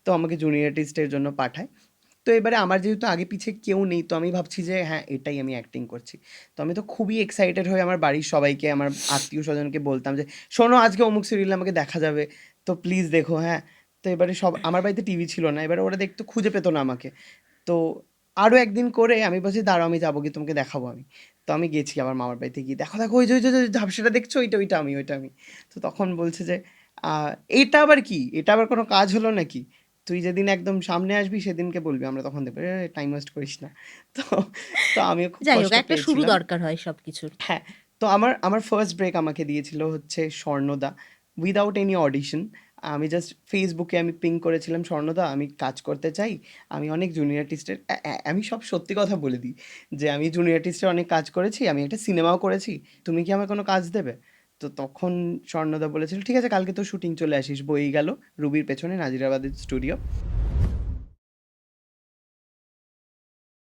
তো আমাকে জুনিয়র আর্টিস্টের জন্য পাঠায়। তো এবারে আমার যেহেতু আগে পিছে কেউ নেই, তো আমি ভাবছি যে হ্যাঁ, এটাই আমি অ্যাক্টিং করছি। তো আমি তো খুবই এক্সাইটেড হয়ে আমার বাড়ির সবাইকে, আমার আত্মীয়-স্বজনকে বলতাম যে, "শোনো আজকে অমুক সিরিয়ালে আমাকে দেখা যাবে। তো প্লিজ দেখো, হ্যাঁ?" তো এবারে আমার বাড়িতে টিভি ছিল না। এবারে ওরা দেখতো, খুঁজে পেত না আমাকে। তো আরো একদিন করে আমি বলছি, "দাঁড়াও আমি যাবো, গিয়ে তোমাকে দেখাবো আমি।" তো আমি গেছি আমার মামার বাড়িতে গিয়ে, "দেখো, দেখো ওই যে, ওই যে, ওই যে ঝাপসাটা দেখছো? ওইটা আমি, ওইটা আমি।" তো তখন বলছে যে, "আ এটা আবার কি? এটা আবার কোনো কাজ হলো নাকি? তুই যেদিন একদম সামনে আসবি সেদিনকে বলবি, আমরা তখন দেখবো।" টাইম ওয়েস্ট করিস না। তো তো আমিও খুব যাই হোক, কষ্ট একটা শুরু পেয়েছিলাম। দরকার হয় সবকিছুর। হ্যাঁ, তো আমার আমার ফার্স্ট ব্রেক আমাকে দিয়েছিল হচ্ছে স্বর্ণদা, উইথআউট এনি অডিশন। আমি জাস্ট ফেসবুকে আমি পিং করেছিলাম, "স্বর্ণদা আমি কাজ করতে চাই। আমি অনেক জুনিয়র আর্টিস্টের" আমি সব সত্যি কথা বলে দিই যে, "আমি জুনিয়র আর্টিস্টের অনেক কাজ করেছি। আমি একটা সিনেমাও করেছি। তুমি কি আমায় কোনো কাজ দেবে?" তো তখন স্বর্ণদা বলেছিল, "ঠিক আছে, কালকে তো শুটিং, চলে আসিস।" বয়েই গেল রুবির পেছনে নাজিরাবাদের স্টুডিও।